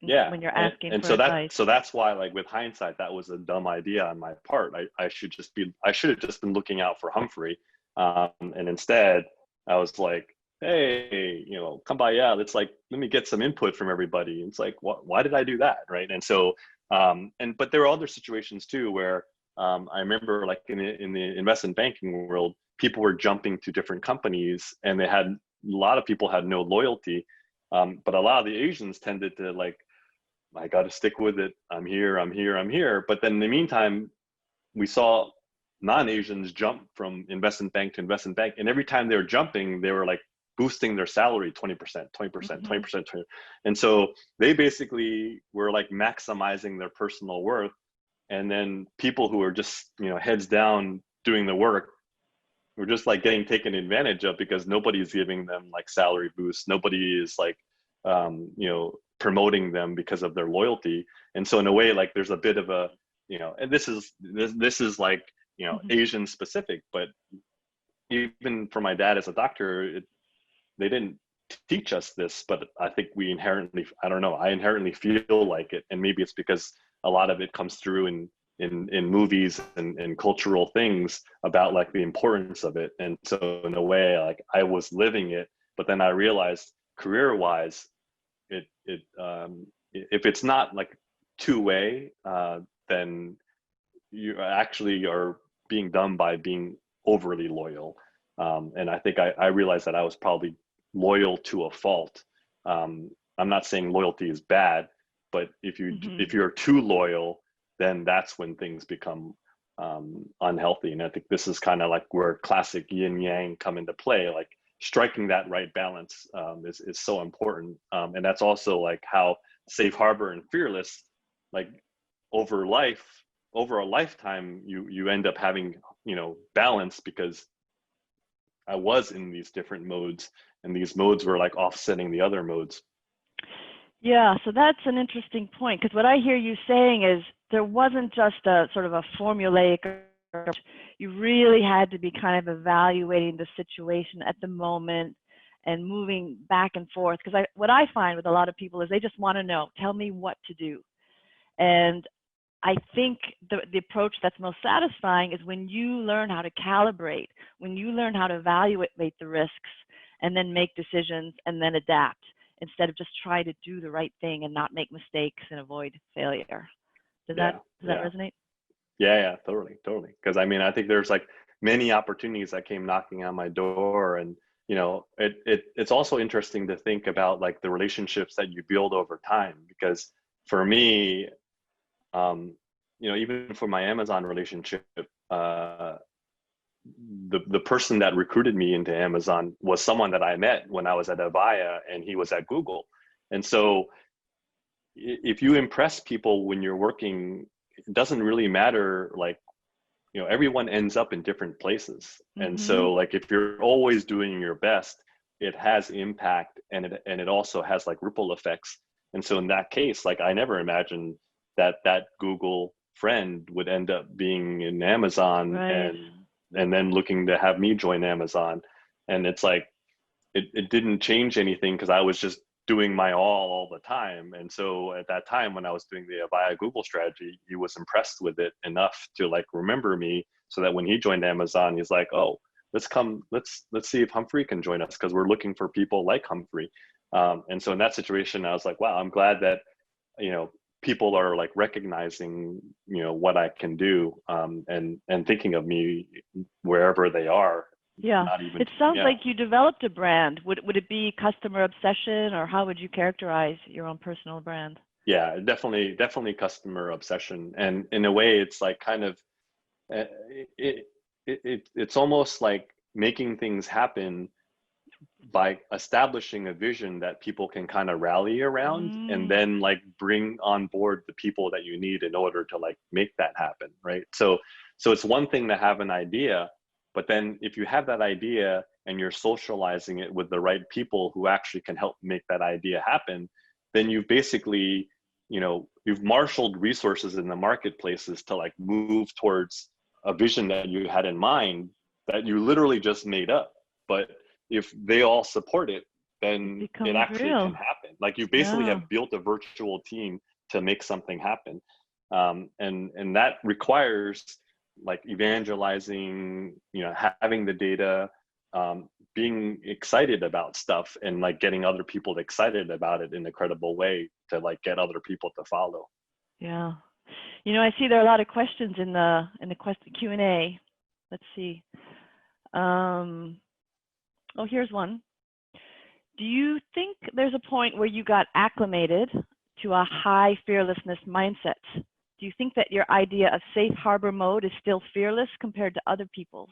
Yeah. When you're asking and for so advice. so that's why, like with hindsight, that was a dumb idea on my part. I should have just been looking out for Humphrey. And instead I was like, hey, you know, come by. Yeah. Let me get some input from everybody. And it's like, why did I do that? Right. And so, but there are other situations too, where I remember like in the investment banking world, people were jumping to different companies, and a lot of people had no loyalty. But a lot of the Asians tended to like, I got to stick with it. I'm here. But then in the meantime, we saw non-Asians jump from investment bank to investment bank. And every time they were jumping, they were like boosting their salary 20%, 20%. And so they basically were like maximizing their personal worth. And then people who are just, you know, heads down doing the work were just like getting taken advantage of, because nobody's giving them like salary boosts. Nobody is like, you know, promoting them because of their loyalty. And so in a way, like there's a bit of a, you know, and this is like, you know, Asian specific, but even for my dad as a doctor, they didn't teach us this, but I think we inherently, I inherently feel like it. And maybe it's because a lot of it comes through in movies and cultural things about like the importance of it. And so in a way, like I was living it, but then I realized career-wise, if it's not like two-way, then you actually are being done by being overly loyal. And I think I realized that I was probably loyal to a fault. I'm not saying loyalty is bad, but if you're too loyal, then that's when things become unhealthy. And I think this is kind of like where classic yin yang come into play. Like striking that right balance is so important. And that's also like how Safe Harbor and Fearless, like over a lifetime, you end up having, you know, balance, because I was in these different modes, and these modes were like offsetting the other modes. Yeah, so that's an interesting point, because what I hear you saying is there wasn't just a sort of a formulaic or you really had to be kind of evaluating the situation at the moment and moving back and forth. Because what I find with a lot of people is they just want to know, tell me what to do. And I think the approach that's most satisfying is when you learn how to calibrate, when you learn how to evaluate the risks and then make decisions and then adapt instead of just try to do the right thing and not make mistakes and avoid failure. Does that resonate? Yeah, totally. Because I mean, I think there's like many opportunities that came knocking on my door, and you know, it's also interesting to think about like the relationships that you build over time. Because for me, you know, even for my Amazon relationship, the person that recruited me into Amazon was someone that I met when I was at Avaya, and he was at Google. And so if you impress people when you're working, it doesn't really matter, like, you know, everyone ends up in different places. And so like if you're always doing your best, it has impact, and it also has like ripple effects. And so in that case, like I never imagined that Google friend would end up being in Amazon, right. and then looking to have me join Amazon. And it's like it didn't change anything because I was just doing my all the time. And so at that time when I was doing the Avaya Google strategy, he was impressed with it enough to like remember me, so that when he joined Amazon, he's like, oh, let's see if Humphrey can join us, because we're looking for people like Humphrey. And so in that situation, I was like, wow, I'm glad that, you know, people are like recognizing, you know, what I can do, and thinking of me wherever they are. Yeah, it sounds like you developed a brand. Would it be customer obsession, or how would you characterize your own personal brand? Yeah, definitely customer obsession. And in a way, it's like kind of, it's almost like making things happen by establishing a vision that people can kind of rally around, and then like bring on board the people that you need in order to like make that happen, right? So it's one thing to have an idea, but then if you have that idea and you're socializing it with the right people who actually can help make that idea happen, then you've basically, you know, you've marshaled resources in the marketplaces to like move towards a vision that you had in mind that you literally just made up. But if they all support it, then it actually can happen. Like you basically have built a virtual team to make something happen. And that requires like evangelizing, you know, having the data, being excited about stuff, and like getting other people excited about it in a credible way to like get other people to follow. Yeah. You know, I see there are a lot of questions in the Q&A. Let's see. Oh, here's one. Do you think there's a point where you got acclimated to a high fearlessness mindset? Do you think that your idea of safe harbor mode is still fearless compared to other people's?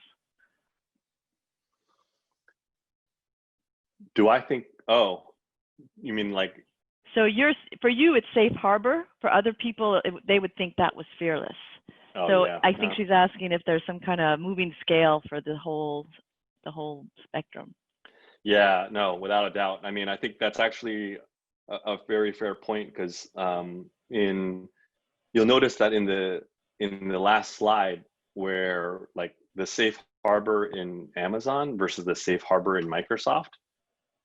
Do I think, oh, you mean like? So for you, it's safe harbor. For other people, they would think that was fearless. Oh, so yeah, I think she's asking if there's some kind of moving scale for the whole spectrum. Yeah, no, without a doubt. I mean, I think that's actually a very fair point, because you'll notice that in the last slide, where like the safe harbor in Amazon versus the safe harbor in Microsoft,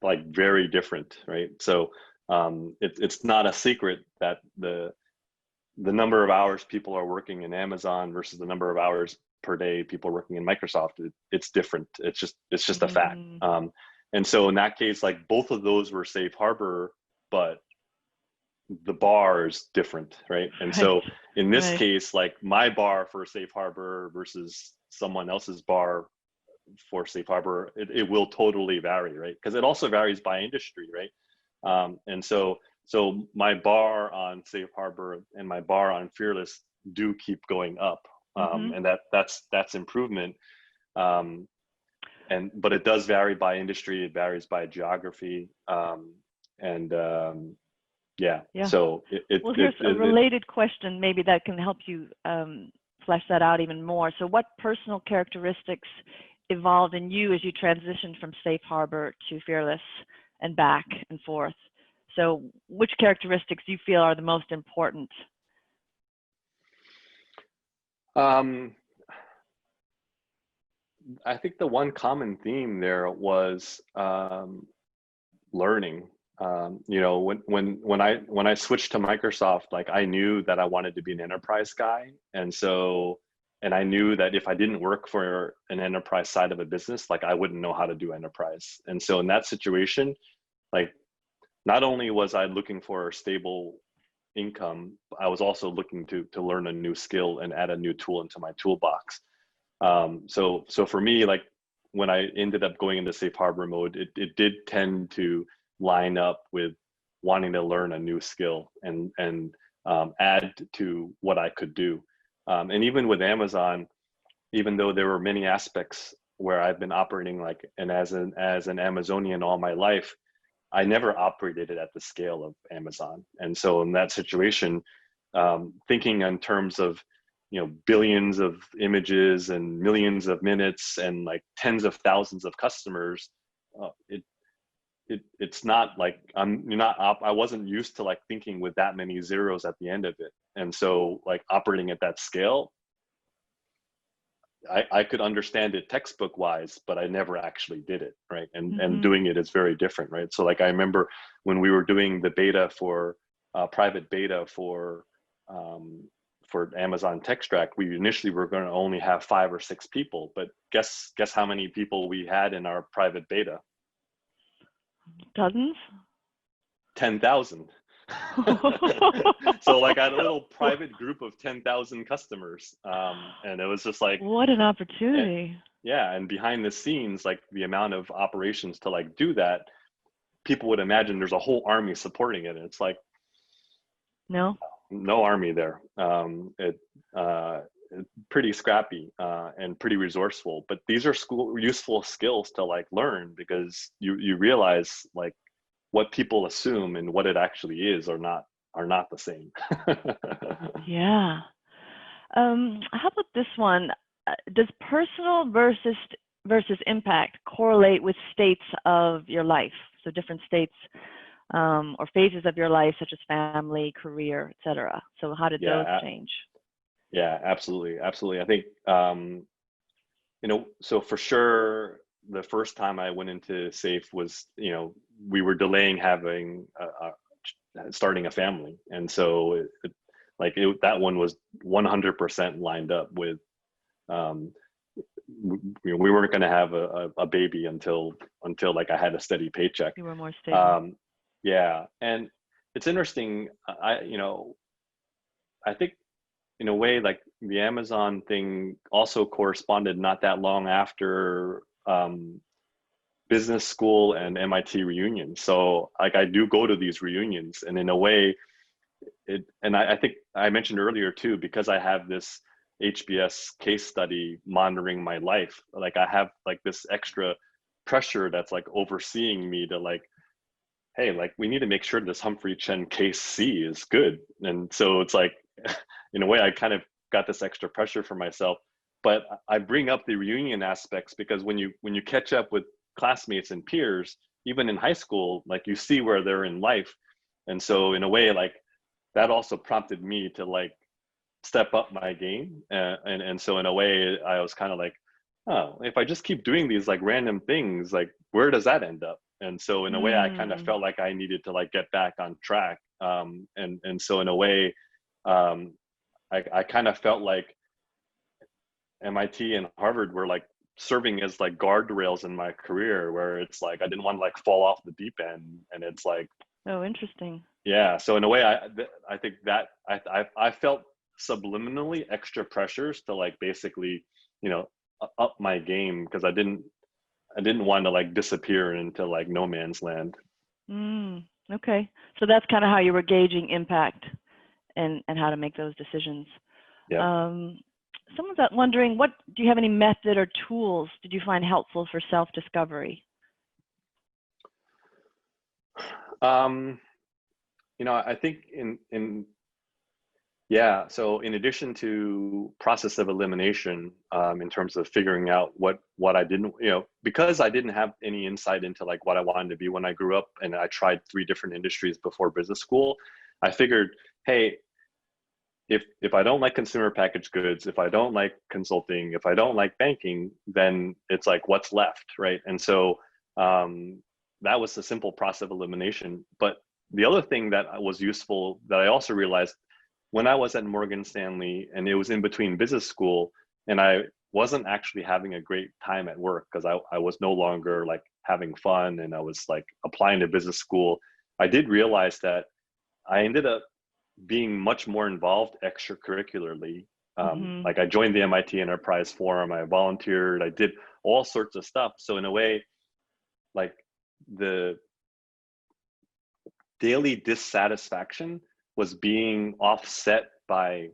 like very different, right? So it's not a secret that the number of hours people are working in Amazon versus the number of hours per day people are working in Microsoft, it's different. It's just a fact. And so in that case, like both of those were safe harbor, but the bar is different, right? And so in this case, like my bar for safe harbor versus someone else's bar for safe harbor, it will totally vary, right? Because it also varies by industry, right? And so my bar on safe harbor and my bar on fearless do keep going up, and that's improvement. But it does vary by industry, it varies by geography, yeah. So well, here's a related question maybe that can help you flesh that out even more. So what personal characteristics evolved in you as you transitioned from safe harbor to fearless and back and forth? So which characteristics do you feel are the most important? I think the one common theme there was learning. You know, when I switched to Microsoft, like I knew that I wanted to be an enterprise guy, and so I knew that if I didn't work for an enterprise side of a business, like I wouldn't know how to do enterprise. And so in that situation, like not only was I looking for a stable income, I was also looking to learn a new skill and add a new tool into my toolbox. So for me, like when I ended up going into safe harbor mode, it did tend to line up with wanting to learn a new skill and add to what I could do. And even with Amazon, even though there were many aspects where I've been operating like as an Amazonian all my life, I never operated it at the scale of Amazon. And so in that situation, thinking in terms of, you know, billions of images and millions of minutes and like tens of thousands of customers, it's not like I wasn't used to like thinking with that many zeros at the end of it. And so like operating at that scale, I could understand it textbook wise, but I never actually did it, right? And doing it is very different, right? So like I remember when we were doing the beta for private beta for Amazon TechStrack, we initially were going to only have 5 or 6 people, but guess how many people we had in our private beta? Dozens? 10,000. So like I had a little private group of 10,000 customers, and it was just like, what an opportunity. And behind the scenes, like the amount of operations to like do that, people would imagine there's a whole army supporting it, and it's like no army there. Pretty scrappy and pretty resourceful, but these are useful skills to like learn, because you realize like what people assume and what it actually is are not the same. Yeah. How about this one? Does personal versus impact correlate with states of your life? So different states or phases of your life, such as family, career, etc. So how did those change? Yeah, absolutely. I think, you know, so for sure, the first time I went into SAFE was, you know, we were delaying having starting a family, and so that one was 100% lined up with. We weren't going to have a baby until like I had a steady paycheck. You were more stable. Yeah, and it's interesting. I think in a way, like the Amazon thing also corresponded not that long after business school and MIT reunions. So like I do go to these reunions, and in a way, I think I mentioned earlier too, because I have this HBS case study monitoring my life, like I have like this extra pressure that's like overseeing me to like, hey, like we need to make sure this Humphrey Chen case C is good. And so it's like, in a way, I kind of got this extra pressure for myself. But I bring up the reunion aspects because when you catch up with classmates and peers, even in high school, like you see where they're in life. And so in a way, like that also prompted me to like step up my game. And so in a way, I was kind of like, oh, if I just keep doing these like random things, like where does that end up? And so in a way, I kind of felt like I needed to like get back on track. And so in a way, I kind of felt like MIT and Harvard were like serving as like guardrails in my career, where it's like I didn't want to like fall off the deep end. And it's like, oh, interesting. Yeah. So in a way, I think that I felt subliminally extra pressures to like basically, you know, up my game, because I didn't want to like disappear into like no man's land. Okay. So that's kind of how you were gauging impact and how to make those decisions. Yeah. Someone's wondering, do you have any method or tools did you find helpful for self-discovery? You know, I think so in addition to process of elimination, in terms of figuring out what I didn't, you know, because I didn't have any insight into like what I wanted to be when I grew up, and I tried 3 different industries before business school, I figured, hey, if I don't like consumer packaged goods, if I don't like consulting, if I don't like banking, then it's like what's left, right? And so that was a simple process of elimination. But the other thing that was useful that I also realized when I was at Morgan Stanley and it was in between business school and I wasn't actually having a great time at work because I was no longer like having fun and I was like applying to business school, I did realize that I ended up being much more involved extracurricularly. Like I joined the MIT Enterprise Forum, I volunteered, I did all sorts of stuff. So in a way, like the daily dissatisfaction was being offset by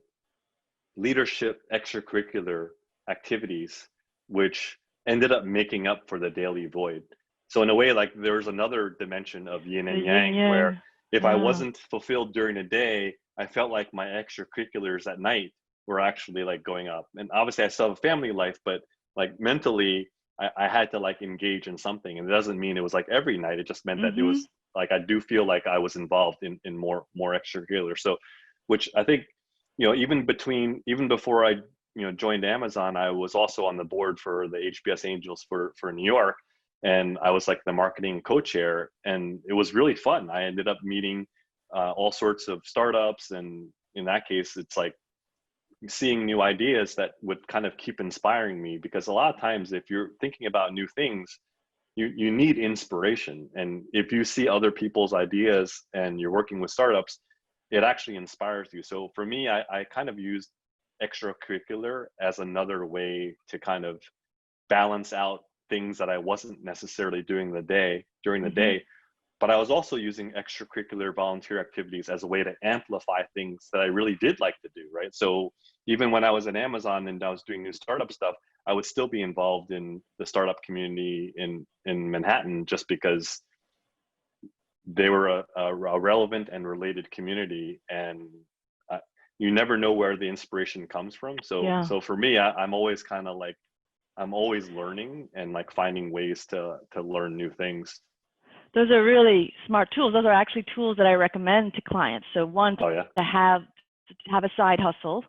leadership extracurricular activities, which ended up making up for the daily void. So in a way, like there's another dimension of yin and yang, where if I wasn't fulfilled during the day, I felt like my extracurriculars at night were actually like going up. And obviously I still have a family life, but like mentally, I had to like engage in something. And it doesn't mean it was like every night. It just meant that it was like, I do feel like I was involved in more extracurricular. So, which I think, you know, even before I, joined Amazon, I was also on the board for the HBS Angels for New York. And I was like the marketing co-chair, and it was really fun. I ended up meeting all sorts of startups. And in that case, it's like seeing new ideas that would kind of keep inspiring me, because a lot of times if you're thinking about new things, you need inspiration. And if you see other people's ideas and you're working with startups, it actually inspires you. So for me, I kind of used extracurricular as another way to kind of balance out things that I wasn't necessarily doing during the day. But I was also using extracurricular volunteer activities as a way to amplify things that I really did like to do, right? So even when I was at Amazon and I was doing new startup stuff, I would still be involved in the startup community in Manhattan, just because they were a relevant and related community. And you never know where the inspiration comes from. So for me, I'm always kind of like, I'm always learning and like finding ways to learn new things. Those are really smart tools. Those are actually tools that I recommend to clients. So one, to have a side hustle,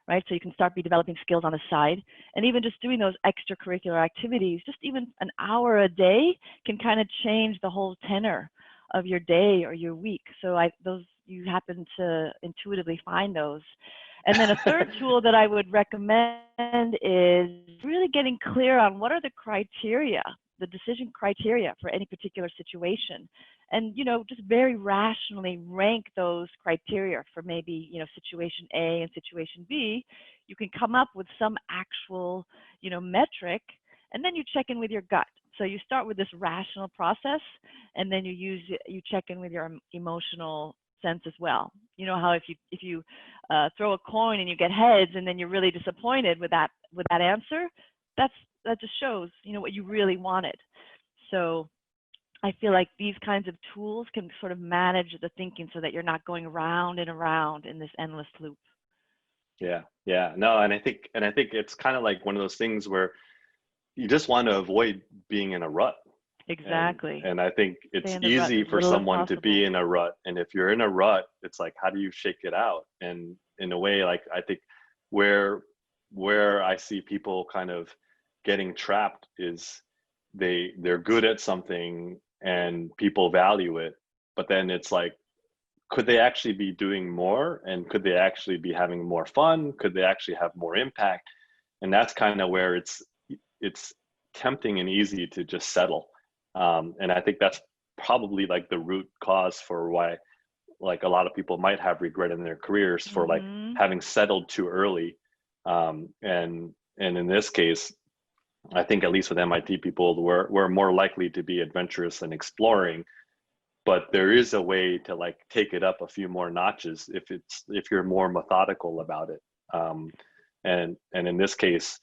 right? So you can start developing skills on the side, and even just doing those extracurricular activities, just even an hour a day can kind of change the whole tenor of your day or your week. So you happen to intuitively find those. And then a third tool that I would recommend is really getting clear on what are the criteria, the decision criteria for any particular situation. And, just very rationally rank those criteria for maybe, situation A and situation B. You can come up with some actual, metric, and then you check in with your gut. So you start with this rational process, and then you check in with your emotional sense as well. You know how if you throw a coin and you get heads, and then you're really disappointed with that answer, that just shows what you really wanted. So I feel like these kinds of tools can sort of manage the thinking so that you're not going around and around in this endless loop. Yeah, no, and I think it's kind of like one of those things where you just want to avoid being in a rut. Exactly. And I think it's easy for someone to be in a rut. And if you're in a rut, it's like, how do you shake it out? And in a way, like, I think where I see people kind of getting trapped is they're good at something and people value it, but then it's like, could they actually be doing more? And could they actually be having more fun? Could they actually have more impact? And that's kind of where it's tempting and easy to just settle. And I think that's probably like the root cause for why like a lot of people might have regret in their careers for like having settled too early. And in this case, I think at least with MIT people, we're more likely to be adventurous and exploring, but there is a way to like take it up a few more notches if you're more methodical about it. And in this case,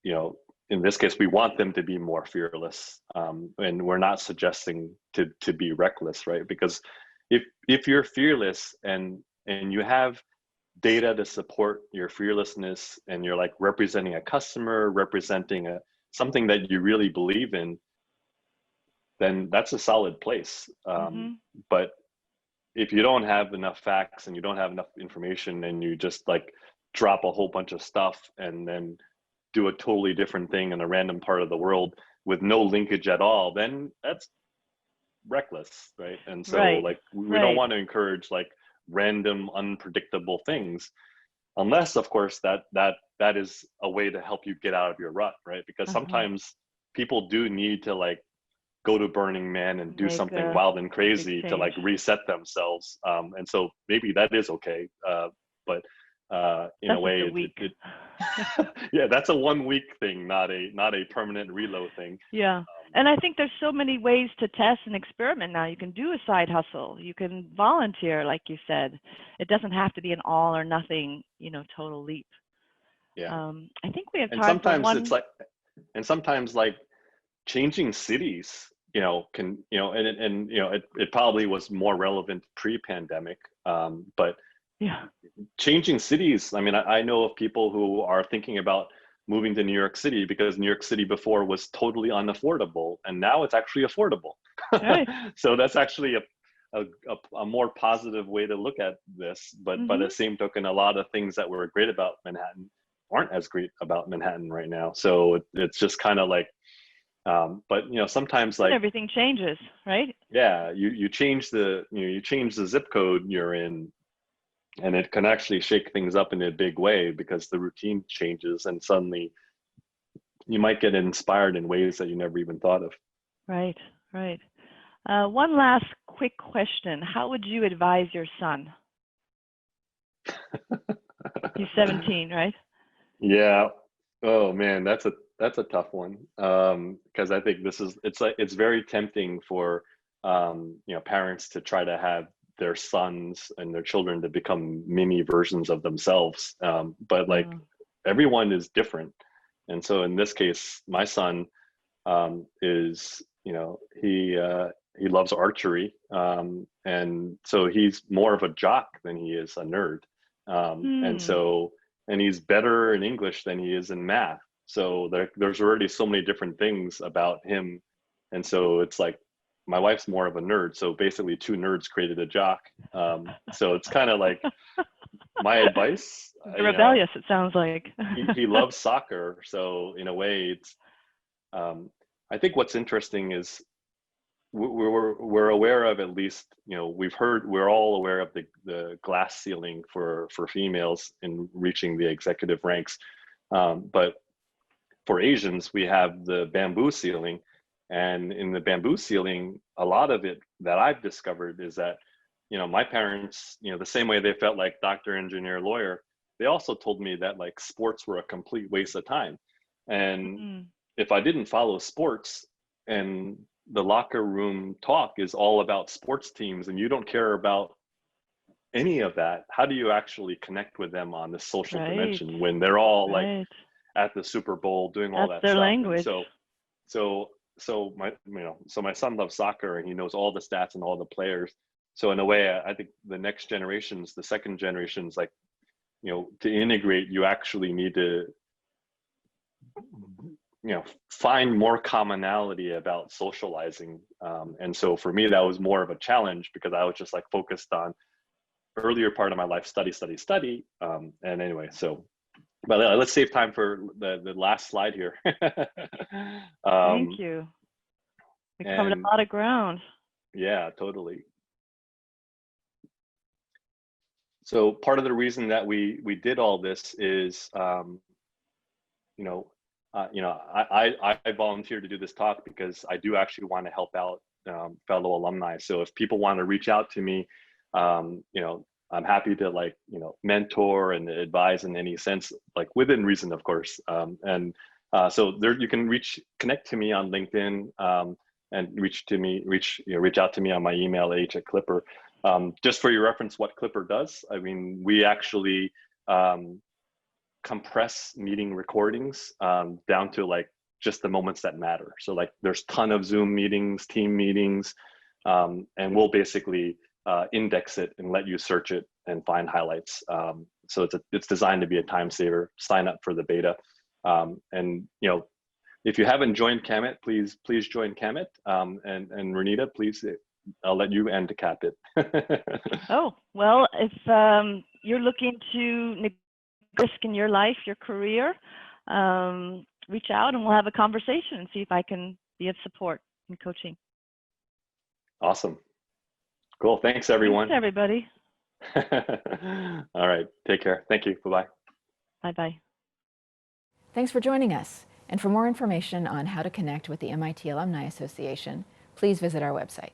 we want them to be more fearless, and we're not suggesting to be reckless, right? Because if you're fearless and you have data to support your fearlessness, and you're like representing a customer, representing something that you really believe in, then that's a solid place. But if you don't have enough facts and you don't have enough information and you just like drop a whole bunch of stuff and then do a totally different thing in a random part of the world with no linkage at all, then that's reckless, right? And so Right. like we Right. don't want to encourage like random unpredictable things, unless of course that is a way to help you get out of your rut, right? Because sometimes people do need to like go to Burning Man and do Make something a wild and big crazy to like change. reset themselves, and so maybe that is okay, but in That's a way just a week. yeah, that's a 1 week thing, not a permanent reload thing. Yeah. And I think there's so many ways to test and experiment now. You can do a side hustle. You can volunteer, like you said. It doesn't have to be an all or nothing, total leap. Yeah. I think we have And time for sometimes one. it's like, and sometimes like changing cities, can, and it probably was more relevant pre-pandemic, but Yeah. changing cities. I mean, I know of people who are thinking about moving to New York City because New York City before was totally unaffordable, and now it's actually affordable. Right. So that's actually a more positive way to look at this. But by the same token, a lot of things that were great about Manhattan aren't as great about Manhattan right now. So it's just kind of like, but sometimes like everything changes, right? Yeah, you change the zip code you're in, and it can actually shake things up in a big way because the routine changes, and suddenly you might get inspired in ways that you never even thought of. Right, right. One last quick question. How would you advise your son? He's 17, right? Yeah. Oh man, that's a tough one. Because I think it's very tempting for parents to try to have their sons and their children to become mini versions of themselves. But like everyone is different. And so in this case, my son is, he loves archery. And so he's more of a jock than he is a nerd. And he's better in English than he is in math. So there's already so many different things about him. And so it's like, my wife's more of a nerd. So basically 2 nerds created a jock. So it's kind of like my advice. Rebellious, it sounds like. he loves soccer. So in a way, it's, I think what's interesting is we're aware of, at least, we're all aware of the glass ceiling for females in reaching the executive ranks. But for Asians, we have the bamboo ceiling. And in the bamboo ceiling, a lot of it that I've discovered is that, my parents, the same way they felt like doctor, engineer, lawyer, they also told me that like sports were a complete waste of time. And if I didn't follow sports, and the locker room talk is all about sports teams, and you don't care about any of that, how do you actually connect with them on the social dimension when they're all like at the Super Bowl doing all that their stuff? language. And so my son loves soccer, and he knows all the stats and all the players. So in a way, I think the next generations, the second generations, like, to integrate, you actually need to, find more commonality about socializing. And so for me, that was more of a challenge because I was just like focused on earlier part of my life, study. And anyway, but let's save time for the last slide here. Thank you. We covered a lot of ground. Yeah, totally. So part of the reason that we did all this is, I volunteered to do this talk because I do actually want to help out fellow alumni. So if people want to reach out to me, I'm happy to mentor and advise in any sense, like within reason, of course. So there you can connect to me on LinkedIn, and reach out to me on my email, h@clipr. Just for your reference, what clipr does, I mean, we actually compress meeting recordings down to like just the moments that matter. So like there's a ton of Zoom meetings, team meetings, and we'll basically index it and let you search it and find highlights. So it's designed to be a time saver. Sign up for the beta. And if you haven't joined CAMET, please join CAMET. And Renita, please I'll let you end to cap it. Oh, well, if you're looking to risk in your life, your career, reach out and we'll have a conversation and see if I can be of support in coaching. Awesome. Cool. Thanks, everyone. Thanks, everybody. All right. Take care. Thank you. Bye-bye. Bye-bye. Thanks for joining us. And for more information on how to connect with the MIT Alumni Association, please visit our website.